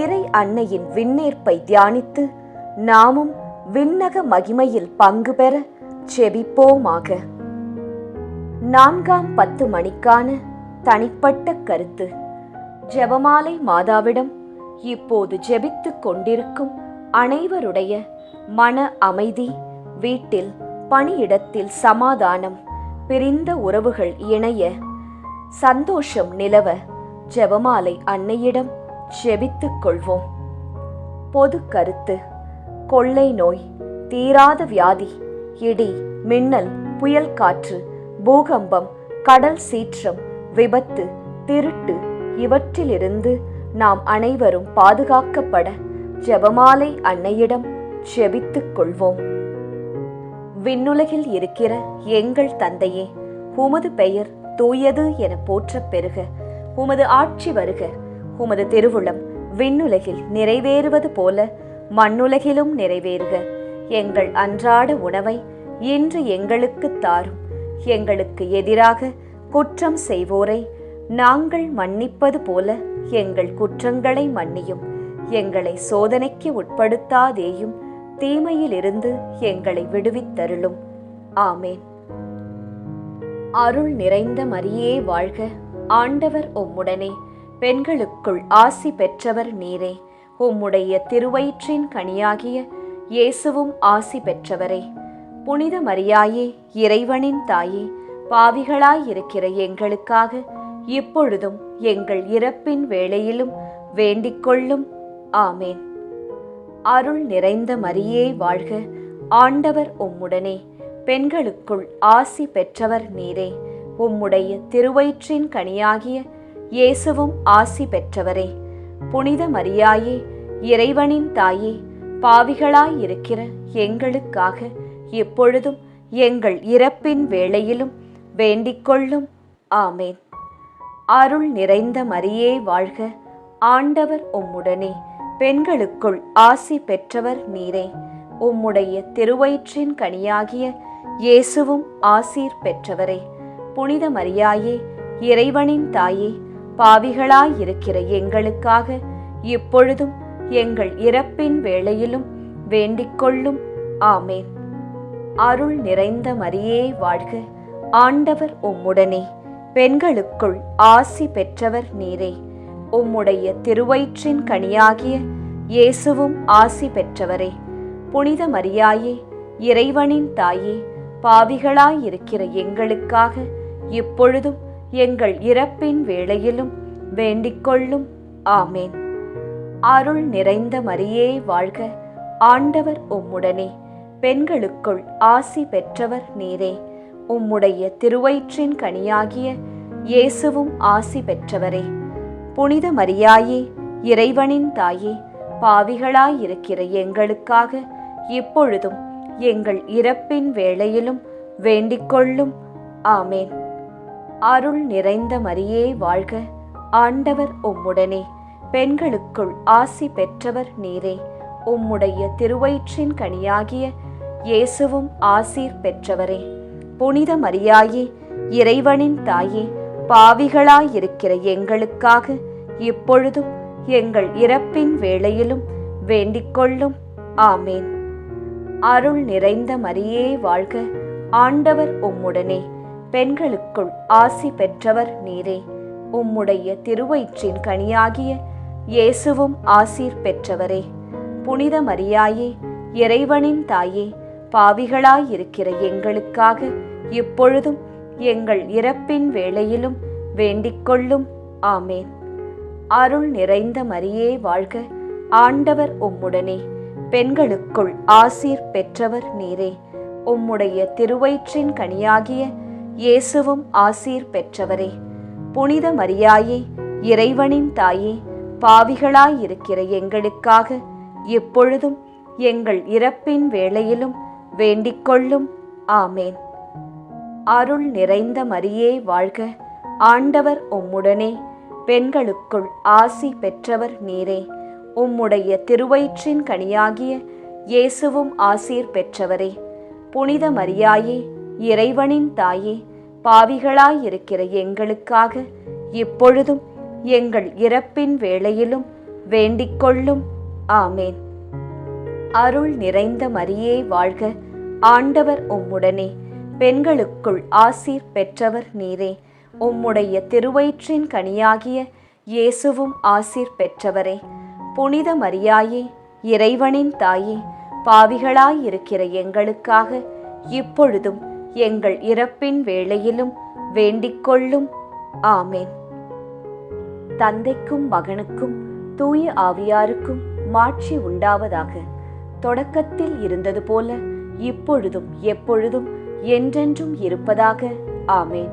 இறை அன்னையின் விண்ணேற்பை தியானித்து நாமும் விண்ணக மகிமையில் பங்கு பெற செபிப்போமாக. 4ஆம் 10 மணிக்கான தனிப்பட்ட கருத்து. ஜெபமாலை மாதாவிடம் இப்போது ஜெபித்துக் கொண்டிருக்கும் அனைவருடைய மன அமைதி, வீட்டில் பணியிடத்தில் சமாதானம், பிரிந்த உறவுகள் இணைய சந்தோஷம் நிலவ ஜெபமாலை அன்னையிடம் ஜெபித்துக் கொள்வோம். பொது கருத்து. கொள்ளை நோய், தீராத வியாதி, இடி, மின்னல், புயல் காற்று, பூகம்பம், கடல் சீற்றம், விபத்து, திருட்டு இவற்றிலிருந்து நாம் அனைவரும் பாதுகாக்கப்பட ஜெபமாலை அன்னையிடம் ஜெபித்துக் கொள்வோம். விண்ணுலகில் இருக்கிற எங்கள் தந்தையே, உமது பெயர் தூயது என போற்றப் பெறுக. உமது ஆட்சி வருக. உமது திருவுளம் விண்ணுலகில் நிறைவேறுவது போல மண்ணுலகிலும் நிறைவேறுக. எங்கள் அன்றாட உணவை இன்று எங்களுக்கு தாரும். எங்களுக்கு எதிராக குற்றம் செய்வோரை நாங்கள் மன்னிப்பது போல எங்கள் குற்றங்களை மன்னியும். எங்களை சோதனைக்கு உட்படுத்தாதேயும், தீமையிலிருந்து எங்களை விடுவித்தருளும். ஆமேன். அருள் நிறைந்த மரியே வாழ்க. ஆண்டவர் உம்முடனே. பெண்களுக்குள் ஆசி பெற்றவர் நீரே. உம்முடைய திருவயிற்றின் கனியாகிய இயேசுவும் ஆசி பெற்றவரே. புனித மரியாயே, இறைவனின் தாயே, பாவிகளாயிருக்கிற எங்களுக்காக இப்பொழுதும் எங்கள் இறப்பின் வேளையிலும் வேண்டிக்கொள்ளும். ஆமேன். அருள் நிறைந்த மரியே வாழ்க. ஆண்டவர் உம்முடனே. பெண்களுக்குள் ஆசி பெற்றவர் நீரே. உம்முடைய திருவயிற்றின் கனியாகிய இயேசுவும் ஆசி பெற்றவரே. புனித மரியாயே, இறைவனின் தாயே, பாவிகளாயிருக்கிற எங்களுக்காக இப்பொழுதும் எங்கள் இறப்பின் வேளையிலும் வேண்டிக்கொள்ளும். ஆமேன். அருள் நிறைந்த மரியே வாழ்க. ஆண்டவர் உம்முடனே. பெண்களுக்குள் ஆசி பெற்றவர் நீரே. உம்முடைய திருவயிற்றின் கனியாகிய இயேசுவும் ஆசீர் பெற்றவரே. புனித மரியாயே, இறைவனின் தாயே, பாவிகளாயிருக்கிற எங்களுக்காக இப்பொழுதும் எங்கள் இறப்பின் வேளையிலும் வேண்டிக்கொள்ளும். ஆமேன். அருள் நிறைந்த மரியே வாழ்க. ஆண்டவர் உம்முடனே. பெண்களுக்குள் ஆசி பெற்றவர் நீரே. உம்முடைய திருவயிற்றின் கனியாகிய இயேசுவும் ஆசி பெற்றவரே. புனித மரியாயே, இறைவனின் தாயே, பாவிகளாயிருக்கிற எங்களுக்காக இப்பொழுதும் எங்கள் இறப்பின் வேளையிலும் வேண்டிக்கொள்ளும். ஆமேன். அருள் நிறைந்த மரியே வாழ்க. ஆண்டவர் உம்முடனே. பெண்களுக்குள் ஆசி பெற்றவர் நீரே. உம்முடைய திருவயிற்றின் கனியாகிய இயேசுவும் ஆசி பெற்றவரே. புனித மரியாயே, இறைவனின் தாயே, பாவிகளாயிருக்கிற எங்களுக்காக இப்பொழுதும் எங்கள் இறப்பின் வேளையிலும் வேண்டிக்கொள்ளும். ஆமேன். அருள் நிறைந்த மரியே வாழ்க. ஆண்டவர் உம்முடனே. பெண்களுக்குள் ஆசி பெற்றவர் நீரே. உம்முடைய திருவயிற்றின் கனியாகிய இயேசுவும் ஆசீர் பெற்றவரே. புனித மரியாயே, இறைவனின் தாயே, பாவிகளாயிருக்கிற எங்களுக்காக இப்பொழுதும் எங்கள் இறப்பின் வேளையிலும் வேண்டிக்கொள்ளும். ஆமேன். அருள் நிறைந்த மரியே வாழ்க. ஆண்டவர் உம்முடனே. பெண்களுக்குள் ஆசி பெற்றவர் நீரே. உம்முடைய திருவயிற்றின் கனியாகிய இயேசுவும் ஆசீர் பெற்றவரே. புனித மரியாயே, இறைவனின் தாயே, பாவிகளாயிருக்கிற எங்களுக்காக இப்பொழுதும் எங்கள் இறப்பின் வேளையிலும் வேண்டிக்கொள்ளும். ஆமேன். அருள் நிறைந்த மரியே வாழ்க. ஆண்டவர் உம்முடனே. பெண்களுக்குள் ஆசீர் பெற்றவர் நீரே. உம்முடைய திருவயிற்றின் கனியாகிய இயேசுவும் ஆசீர் பெற்றவரே. புனித மரியாயே, இறைவனின் தாயே, பாவிகளாயிருக்கிற எங்களுக்காக இப்பொழுதும் எங்கள் இறப்பின் வேளையிலும் வேண்டிக்கொள்ளும். ஆமேன். அருள் நிறைந்த மரியே வாழ்க. ஆண்டவர் உம்முடனே. பெண்களுக்குள் ஆசி பெற்றவர் நீரே. உம்முடைய திருவயிற்றின் கனியாகிய இயேசுவும் ஆசீர் பெற்றவரே. புனித மரியாயே, இறைவனின் தாயே, பாவிகளாயிருக்கிற எங்களுக்காக இப்பொழுதும் எங்கள் இறப்பின் வேளையிலும் வேண்டிக்கொள்ளும். ஆமேன். அருள் நிறைந்த மரியே வாழ்க, ஆண்டவர் உம்முடனே. பெண்களுக்குள் ஆசீர் பெற்றவர் நீரே. உம்முடைய திருவயிற்றின் கனியாகிய இயேசுவும் ஆசீர் பெற்றவரே. புனித மரியாயே, இறைவனின் தாயே, பாவிகளாயிருக்கிற எங்களுக்காக இப்பொழுதும் எங்கள் இறப்பின் வேளையிலும் வேண்டிக்கொள்ளும். ஆமேன். தந்தைக்கும் மகனுக்கும் தூய ஆவியாருக்கும் மாட்சி உண்டாவதாக. தொடக்கத்தில் இருந்தது போல இப்பொழுதும் எப்பொழுதும் என்றென்றும் இருப்பதாக. ஆமேன்.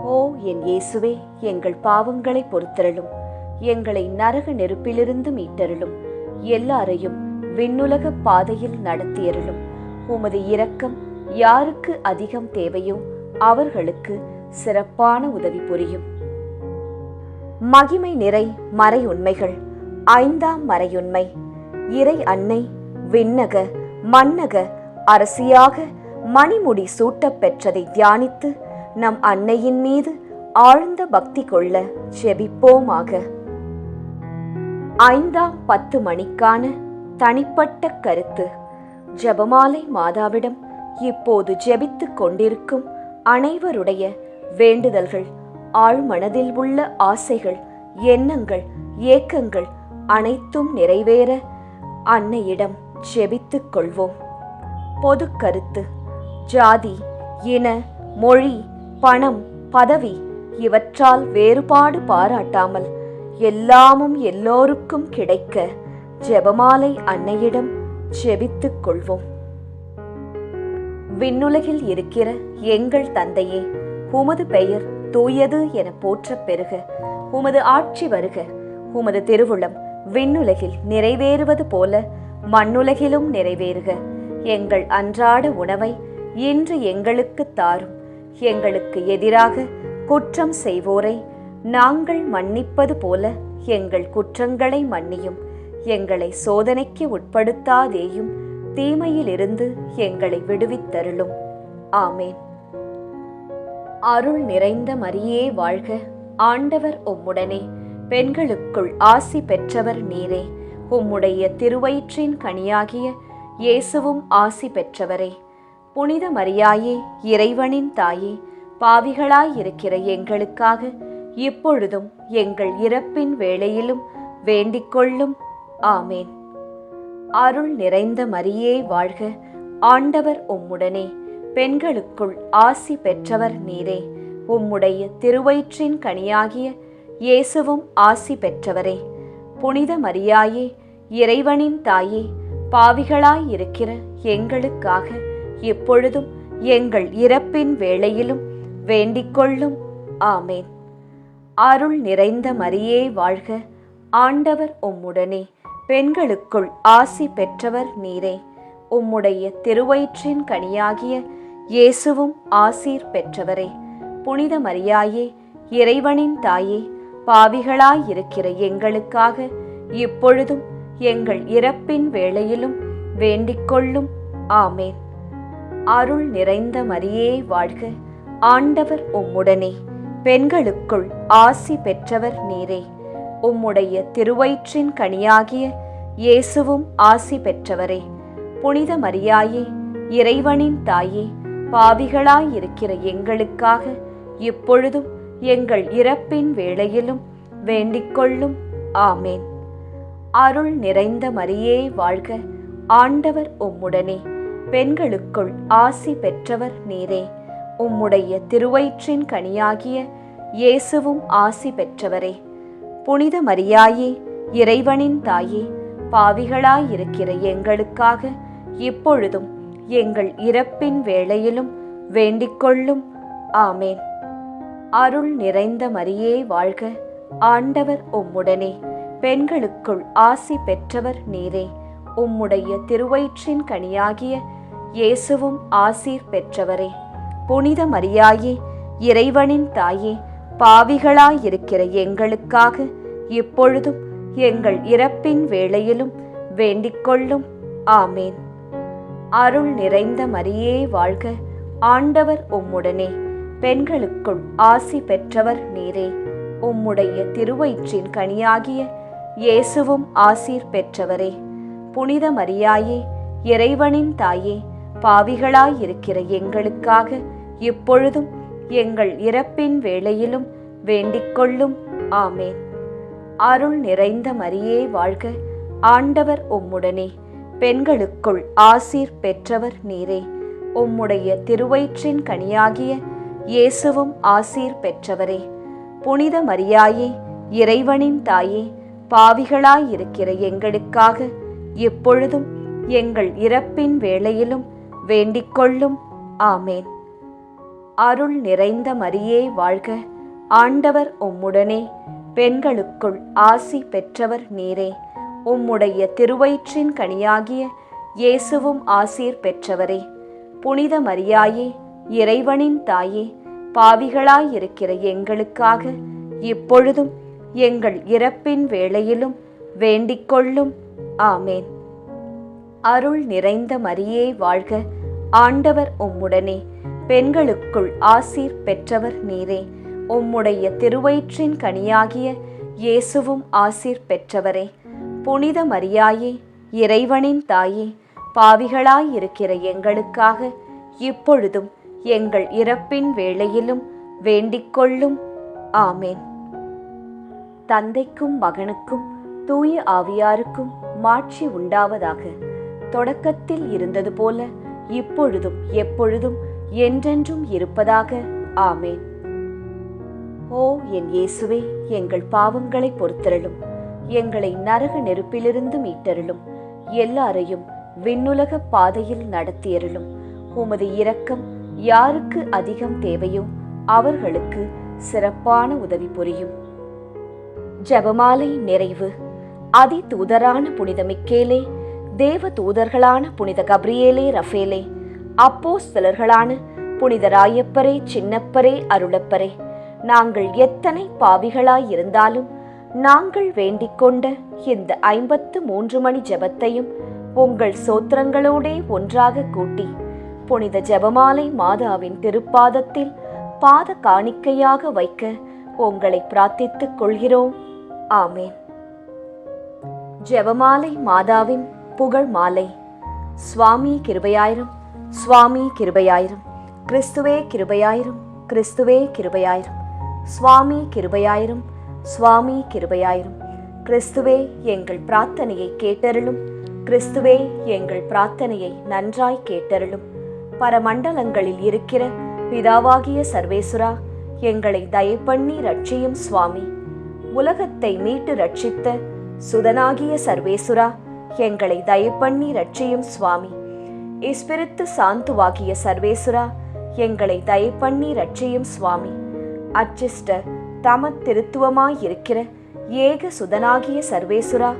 ஓ என் இயேசுவே, எங்கள் பாவங்களை பொறுத்தருளும், எங்களை நரக நெருப்பிலிருந்து மீட்டருளும், எல்லாரையும் விண்ணுலக பாதையில் நடத்தியருளும். உமது இரக்கம் யாருக்கு அதிகம் தேவையோ அவர்களுக்கு சிறப்பான உதவி புரியும். மகிமை நிறை மறை உண்மைகள். 5ஆம் மறையுண்மை. இறை அன்னை விண்ணக மன்னக அரசியாக மணிமுடி சூட்டப் பெற்றதை தியானித்து நம் அன்னையின் மீது ஆழ்ந்த பக்தி கொள்ள ஜெபிப்போமாக. 5ஆம் 10 மணிக்கான தனிப்பட்ட கருத்து. ஜெபமாலை மாதாவிடம் இப்போது ஜெபித்துக் கொண்டிருக்கும் அனைவருடைய வேண்டுதல்கள், ஆழ்மனதில் உள்ள ஆசைகள், எண்ணங்கள், ஏக்கங்கள் அனைத்தும் நிறைவேற அன்னையிடம் ஜெபித்துக் கொள்வோம். பொது கருத்து. ஜாதி, இன, மொழி, பணம், பதவி இவற்றால் வேறுபாடு பாராட்டாமல் எல்லாமும் எல்லோருக்கும் கிடைக்க ஜெபமாலை அன்னையிடம் ஜெபித்துக் கொள்வோம். விண்ணுலகில் இருக்கிற எங்கள் தந்தையே, உமது பெயர் தூயது என போற்றப் பெறுக. உமது ஆட்சி வருக. உமது திருவுளம் விண்ணுலகில் நிறைவேறுவது போல மண்ணுலகிலும் நிறைவேறுக. எங்கள் அன்றாட உணவை இன்று எங்களுக்கு தாரும். எங்களுக்கு எதிராக குற்றம் செய்வோரை நாங்கள் மன்னிப்பது போல எங்கள் குற்றங்களை மன்னியும். எங்களை சோதனைக்கு உட்படுத்தாதேயும், தீமையிலிருந்து எங்களை விடுவித்தருளும். ஆமேன். அருள் நிறைந்த மரியே வாழ்க, ஆண்டவர் உம்முடனே. பெண்களுக்குள் ஆசி பெற்றவர் நீரே. உம்முடைய திருவயிற்றின் கனியாகிய இயேசுவும் ஆசி பெற்றவரே. புனித மரியாயே, இறைவனின் தாயே, பாவிகளாயிருக்கிற எங்களுக்காக இப்பொழுதும் எங்கள் இறப்பின் வேளையிலும் வேண்டிக்கொள்ளும். ஆமேன். அருள் நிறைந்த மரியே வாழ்க, ஆண்டவர் உம்முடனே. பெண்களுக்குள் ஆசி பெற்றவர் நீரே. உம்முடைய திருவயிற்றின் கனியாகிய இயேசுவும் ஆசி பெற்றவரே. புனித மரியாயே, இறைவனின் தாயே, பாவிகளாயிருக்கிற எங்களுக்காக இப்பொழுதும் எங்கள் இறப்பின் வேளையிலும் வேண்டிக்கொள்ளும். ஆமேன். அருள் நிறைந்த மரியே வாழ்க, ஆண்டவர் உம்முடனே. பெண்களுக்குள் ஆசி பெற்றவர் நீரே. உம்முடைய திருவயிற்றின் கனியாகிய இயேசுவும் ஆசீர் பெற்றவரே. புனித மரியாயே, இறைவனின் தாயே, பாவிகளாயிருக்கிற எங்களுக்காக இப்பொழுதும் எங்கள் இறப்பின் வேளையிலும் வேண்டிக்கொள்ளும். ஆமேன். அருள் நிறைந்த மரியே வாழ்க, ஆண்டவர் உம்முடனே. பெண்களுக்குள் ஆசி பெற்றவர் நீரே. உம்முடைய திருவயிற்றின் கனியாகிய இயேசுவும் ஆசி பெற்றவரே. புனித மரியாயே, இறைவனின் தாயே, பாவிகளாயிருக்கிற எங்களுக்காக இப்பொழுதும் எங்கள் இறப்பின் வேளையிலும் வேண்டிக்கொள்ளும். ஆமேன். அருள் நிறைந்த மரியே வாழ்க, ஆண்டவர் உம்முடனே. பெண்களுக்குள் ஆசி பெற்றவர் நீரே. உம்முடைய திருவயிற்றின் கனியாகிய இயேசுவும் ஆசி பெற்றவரே. புனித மரியாயே, இறைவனின் தாயே, பாவிகளாயிருக்கிற எங்களுக்காக இப்பொழுதும் எங்கள் இறப்பின் வேளையிலும் வேண்டிக்கொள்ளும். ஆமேன். அருள் நிறைந்த மரியே வாழ்க, ஆண்டவர் உம்முடனே. பெண்களுக்குள் ஆசி பெற்றவர் நீரே. உம்முடைய திருவயிற்றின் கனியாகிய இயேசுவும் ஆசீர் பெற்றவரே. புனித மரியாயே, இறைவனின் தாயே, பாவிகளாயிருக்கிற எங்களுக்காக இப்பொழுதும் எங்கள் இறப்பின் வேளையிலும் வேண்டிக்கொள்ளும். ஆமேன். அருள் நிறைந்த மரியே வாழ்க, ஆண்டவர் உம்முடனே, பெண்களுக்குள் ஆசி பெற்றவர் நீரே. உம்முடைய திருவயிற்றின் கனியாகிய இயேசுவும் ஆசீர் பெற்றவரே. புனித மரியாயே, இறைவனின் தாயே, பாவிகளாயிருக்கிற எங்களுக்காக இப்பொழுதும் எங்கள் இறப்பின் வேளையிலும் வேண்டிக்கொள்ளும். ஆமேன். அருள் நிறைந்த மரியே வாழ்க, ஆண்டவர் உம்முடனே, பெண்களுக்குள் ஆசீர் பெற்றவர் நீரே. உம்முடைய திருவயிற்றின் கனியாகிய இயேசுவும் ஆசீர் பெற்றவரே. புனித மரியாயே, இறைவனின் தாயே, பாவிகளாயிருக்கிற எங்களுக்காக இப்பொழுதும் எங்கள் இறப்பின் வேளையிலும் வேண்டிக்கொள்ளும். ஆமேன். அருள் நிறைந்த மரியே வாழ்க, ஆண்டவர் உம்முடனே, பெண்களுக்குள் ஆசி பெற்றவர் நீரே. உம்முடைய திருவயிற்றின் கனியாகிய இயேசுவும் ஆசீர் பெற்றவரே. புனித மரியாயே, இறைவனின் தாயே, பாவிகளாயிருக்கிற எங்களுக்காக இப்பொழுதும் எங்கள் இறப்பின் வேளையிலும் வேண்டிக்கொள்ளும். ஆமேன். அருள் நிறைந்த மரியே வாழ்க, ஆண்டவர் உம்முடனே, பெண்களுக்குள் ஆசீர் பெற்றவர் நீரே. உம்முடைய திருவயிற்றின் கனியாகிய இயேசுவும் ஆசீர் பெற்றவரே. புனித மரியாயே, இறைவனின் தாயே, பாவிகளாயிருக்கிற எங்களுக்காக இப்பொழுதும் எங்கள் இறப்பின் வேளையிலும் வேண்டிக்கொள்ளும். ஆமேன். தந்தைக்கும் மகனுக்கும் தூய ஆவியாருக்கும் மாட்சி உண்டாவதாக. தொடக்கத்தில் இருந்தது போல இப்பொழுதும் எப்பொழுதும் என்றென்றும் இருப்பதாக. ஆமேன். ஓ என் இயேசுவே, எங்கள் பாவங்களை பொறுத்தருளும், எங்களை நரக நெருப்பிலிருந்து மீட்டருளும், எல்லாரையும் விண்ணுலக பாதையில் நடத்தியருளும். உமது இரக்கம் யாருக்கு அதிகம் தேவையோ அவர்களுக்கு சிறப்பான உதவி புரியும். ஜெபமாலை நிறைவு. அதி தூதரான புனித மிக்கேலே, தேவ தூதர்களான புனித கப்ரியேலே, ரஃபேலே, அப்போஸ்தலர்களான புனித ராயப்பரே, சின்னப்பரே, அருளப்பரே, நாங்கள் எத்தனை பாவிகளாயிருந்தாலும் நாங்கள் வேண்டிக்கொண்ட இந்த 53 மணி ஜெபத்தையும் உங்கள் சோத்திரங்களோடே ஒன்றாக கூட்டி புனித ஜெபமாலை மாதாவின் திருப்பாதத்தில் பாத காணிக்கையாக வைக்க உங்களை பிரார்த்தித்துக் கொள்கிறோம். ஆமேன். ஜெபமாலை மாதாவின் புகழ் மாலை. சுவாமி கிருபையாயிரும், சுவாமி கிருபையாயிரும், கிறிஸ்துவே கிருபையாயிரும், கிறிஸ்துவே கிருபையாயிரும், சுவாமி கிருபையாயிரும், சுவாமி கிருபையாயிரும். கிறிஸ்துவே எங்கள் பிரார்த்தனையை கேட்டருளும், கிறிஸ்துவே எங்கள் பிரார்த்தனையை நன்றாய் கேட்டருளும். பரமண்டலங்களில் இருக்கிற பிதாவாகிய சர்வேசுரா, எங்களை தயப்பண்ணி ரட்சியும் சுவாமி. உலகத்தை மீட்டு ரட்சித்த சுதனாகிய சர்வேசுரா, எங்களை தயப்பண்ணி ரட்சியும் சுவாமி. இஸ்பிரித்து சாந்துவாகிய சர்வேசுரா, எங்களை தயப்பண்ணி ரட்சியும் சுவாமி. அச்சிஷ்ட தம திருத்துவமாயிருக்கிற ஏக சுதனாகிய சர்வேசுரா,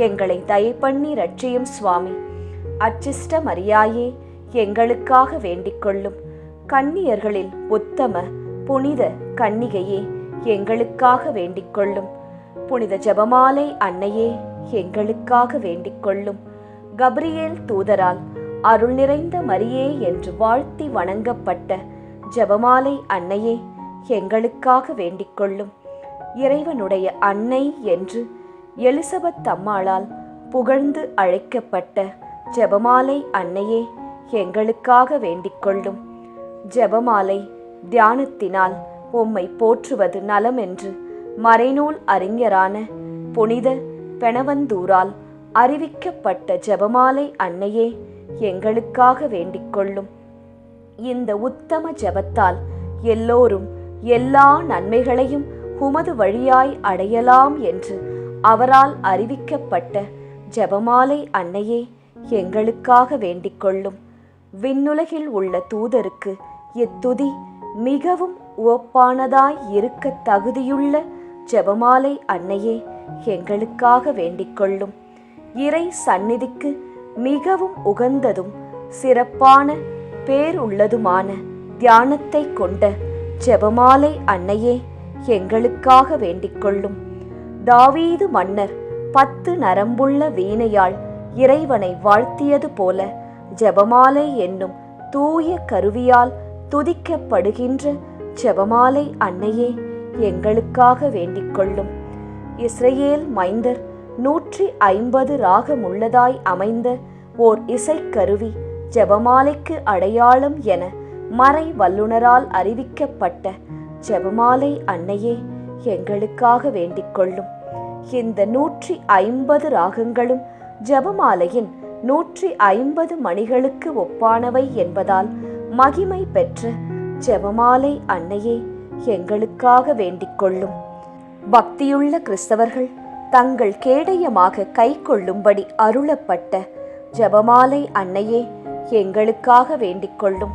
எங்களை தயப்பண்ணி ரட்சியும் சுவாமி. அச்சிஷ்ட மரியாயே, எங்களுக்காக வேண்டிக்கொள்ளும். கன்னியர்களில் உத்தம புனித கன்னிகையே, எங்களுக்காக வேண்டிக்கொள்ளும். புனித ஜெபமாலை அன்னையே, எங்களுக்காக வேண்டிக்கொள்ளும். கப்ரியேல் தூதரால் அருள் நிறைந்த மரியே என்று வாழ்த்தி வணங்கப்பட்ட ஜெபமாலை அன்னையே, எங்களுக்காக வேண்டிக்கொள்ளும். இறைவனுடைய அன்னை என்று எலிசபெத் அம்மாளால் புகழ்ந்து அழைக்கப்பட்ட ஜெபமாலை அன்னையே, எங்களுக்காக வேண்டிக்கொள்ளும். ஜெபமாலை தியானத்தினால் உம்மை போற்றுவது நலம் என்று மறைநூல் அறிஞரான புனித பெனவந்தூரால் அறிவிக்கப்பட்ட ஜெபமாலை அன்னையே, எங்களுக்காக வேண்டிக்கொள்ளும். இந்த உத்தம ஜெபத்தால் எல்லோரும் எல்லா நன்மைகளையும் உமது வழியாய் அடையலாம் என்று அவரால் அறிவிக்கப்பட்ட ஜெபமாலை அன்னையே, எங்களுக்காக வேண்டிக்கொள்ளும். விண்ணுலகில் உள்ள தூதருக்கு இத்துதி மிகவும் உவப்பானதாய் இருக்க தகுதியுள்ள ஜெபமாலை அன்னையே, எங்களுக்காக வேண்டிக்கொள்ளும். இறை சந்நிதிக்கு மிகவும் உகந்ததும் சிறப்பான பேருள்ளதுமான தியானத்தை கொண்ட ஜெபமாலை அன்னையே, எங்களுக்காக வேண்டிக் கொள்ளும். தாவீது மன்னர் 10 நரம்புள்ள வீணையால் இறைவனை வாழ்த்தியது போல ஜெபமாலை என்னும் தூய கருவியால் துதிக்கப்படுகின்ற ஜெபமாலை அன்னையே எங்களுக்காக வேண்டிக் கொள்ளும். இஸ்ரேல் மைந்தர் 150 ராகமுள்ளதாய் அமைந்த ஓர் இசைக்கருவி ஜெபமாலைக்கு அடையாளம் என மறை வல்லுனரால் அறிவிக்கப்பட்ட ஜெபமாலை அன்னையே எங்களுக்காக வேண்டிக் கொள்ளும். இந்த 150 ராகங்களும் ஜெபமாலையின் 150 மணிகளுக்கு ஒப்பானவை என்பதால் மகிமை பெற்ற ஜெபமாலை அன்னையே எங்களுக்காக வேண்டிக் கொள்ளும். பக்தியுள்ள கிறிஸ்தவர்கள் தங்கள் கேடயமாக கை கொள்ளும்படி அருளப்பட்ட ஜெபமாலை அன்னையே எங்களுக்காக வேண்டிக் கொள்ளும்.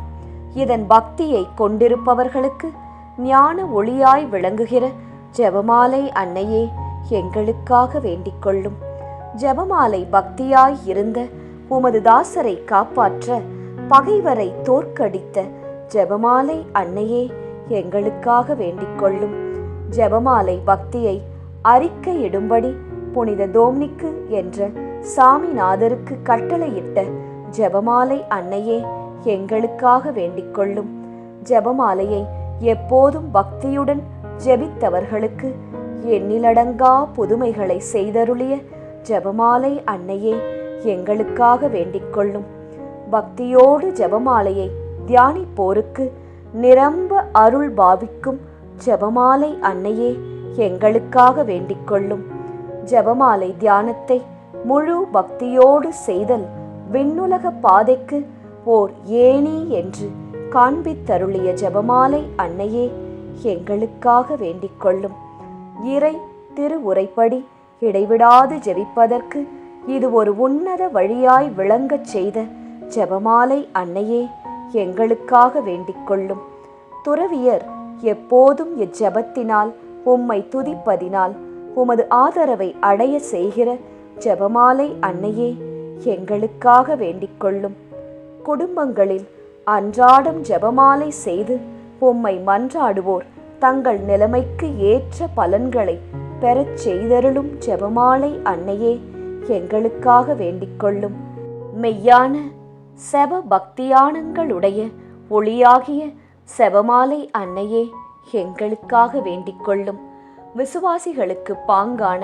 இதன் பக்தியை கொண்டிருப்பவர்களுக்கு ஞான ஒளியாய் விளங்குகிற ஜெபமாலை அன்னையே எங்களுக்காக வேண்டிக் கொள்ளும். ஜெபமாலை பக்தியாய் இருந்த உமது தாசரை காப்பாற்ற பகைவரை தோற்கடித்த ஜெபமாலை அன்னையே எங்களுக்காக வேண்டிக் கொள்ளும். ஜெபமாலை பக்தியை அறிக்கையிடும்படி புனித தோம்னிக்கு என்ற சாமிநாதருக்கு கட்டளையிட்ட ஜெபமாலை அன்னையே எங்களுக்காக வேண்டிக் கொள்ளும். ஜெபமாலையை எப்போதும் பக்தியுடன் ஜெபித்தவர்களுக்கு எண்ணிலடங்கா புதுமைகளை செய்தருளிய ஜெபமாலை அன்னையே எங்களுக்காக வேண்டிக் கொள்ளும். பக்தியோடு ஜெபமாலையை தியானிப்போருக்கு நிரம்ப அருள் பாவிக்கும் ஜெபமாலை அன்னையே எங்களுக்காக வேண்டிக் கொள்ளும். ஜெபமாலை தியானத்தை முழு பக்தியோடு செய்தல் விண்ணுலக பாதைக்கு ஓர் ஏணி என்று காண்பித்தருளிய ஜெபமாலை அன்னையே எங்களுக்காக வேண்டிக் கொள்ளும். இறை திருவுரைப்படி இடைவிடாது ஜெபிப்பதற்கு இது ஒரு உன்னத வழியாய் விளங்கச் செய்த ஜெபமாலை அன்னையே எங்களுக்காக வேண்டிக் கொள்ளும். துறவியர் எப்போதும் இஜெபத்தினால் உம்மை துதிப்பதினால் உமது ஆதரவை அடைய செய்கிற ஜெபமாலை அன்னையே எங்களுக்காக வேண்டிக் கொள்ளும். குடும்பங்களில் அன்றாடம் ஜெபமாலை செய்து உம்மை மன்றாடுவோர் தங்கள் நிலைமைக்கு ஏற்ற பலன்களை பெறச் செய்தருளும் ஜெபமாலை அன்னையே எங்களுக்காக வேண்டிக் கொள்ளும். மெய்யான செப பக்தியானங்களுடைய ஒளியாகிய செபமாலை அன்னையே எங்களுக்காக வேண்டிக் கொள்ளும். விசுவாசிகளுக்கு பாங்கான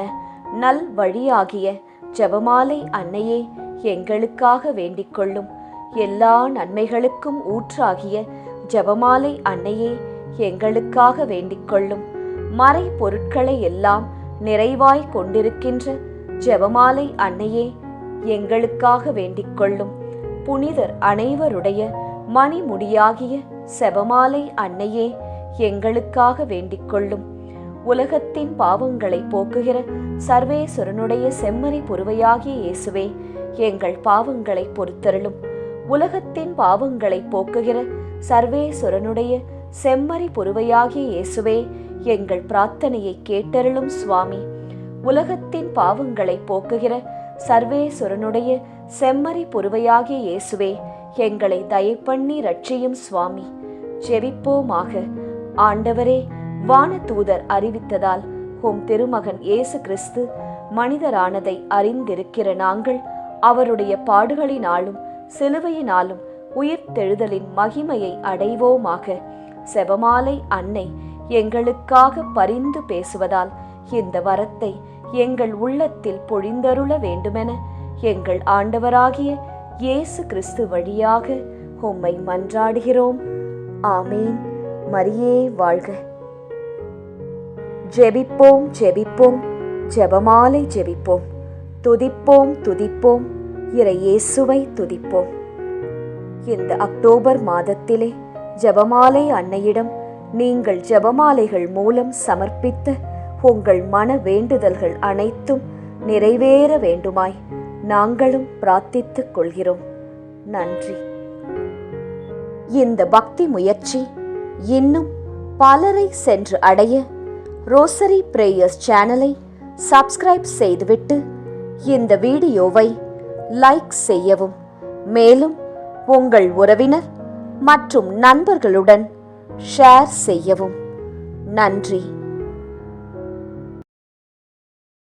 நல் வழியாகிய ஜெபமாலை அன்னையே எங்களுக்காக வேண்டிக் கொள்ளும். எல்லா நன்மைகளுக்கும் ஊற்றாகிய ஜெபமாலை அன்னையே எங்களுக்காக வேண்டிக் கொள்ளும். மறை பொருட்களை எல்லாம் நிறைவாய் கொண்டிருக்கின்ற ஜெபமாலை அன்னையே எங்களுக்காக வேண்டிக் கொள்ளும். புனிதர் அனைவருடைய மணிமுடியாகிய செபமாலை அன்னையே எங்களுக்காக வேண்டிக் கொள்ளும். உலகத்தின் பாவங்களை போக்குகிற சர்வேஸ்வரனுடைய செம்மறி புருவையாகிய இயேசுவே எங்கள் பாவங்களை பொறுத்தருளும். உலகத்தின் பாவங்களை போக்குகிற சர்வேஸ்வரனுடைய செம்மறி புருவையாகிய இயேசுவே எங்கள் பிரார்த்தனையை கேட்டருளும் சுவாமி. உலகத்தின் பாவங்களை போக்குகிற சர்வேஸ்வரனுடைய செம்மறி புருவையாகிய இயேசுவே எங்களை தயப்பண்ணி ரட்சியும் சுவாமி. ஜெபிப்போமாக. ஆண்டவரே, வானதூதர் அறிவித்ததால் உம் திருமகன் இயேசு கிறிஸ்து மனிதரானதை அறிந்திருக்கிற நாங்கள் அவருடைய பாடுகளினாலும் சிலுவையினாலும் உயிர்த்தெழுதலின் மகிமையை அடைவோமாக. செபமாலை அன்னை எங்களுக்காக பரிந்து பேசுவதால் இந்த வரத்தை எங்கள் உள்ளத்தில் பொழிந்தருள வேண்டுமென எங்கள் ஆண்டவராகிய இயேசு கிறிஸ்து வழியாக உம்மை மன்றாடுகிறோம். ஆமேன். மரியே வாழ்க. ஜெபிப்போம் ஜெபிப்போம், ஜெபமாலை ஜெபிப்போம். துதிப்போம் துதிப்போம், இறை இயேசுவை துதிப்போம். இந்த அக்டோபர் மாதத்திலே ஜெபமாலை அன்னையிடம் நீங்கள் ஜெபமாலைகள் மூலம் சமர்ப்பித்த உங்கள் மன வேண்டுதல்கள் அனைத்தும் நிறைவேற வேண்டுமாய் நாங்களும் பிரார்த்தித்துக் கொள்கிறோம். நன்றி. இந்த பக்தி முயற்சி இன்னும் பலரை சென்று அடைய ரோசரி பிரேயர்ஸ் சேனலை சப்ஸ்கிரைப் செய்துவிட்டு இந்த வீடியோவை லைக் செய்யவும். மேலும் உங்கள் உறவினர் மற்றும் நண்பர்களுடன் ஷேர் செய்யவும். நன்றி.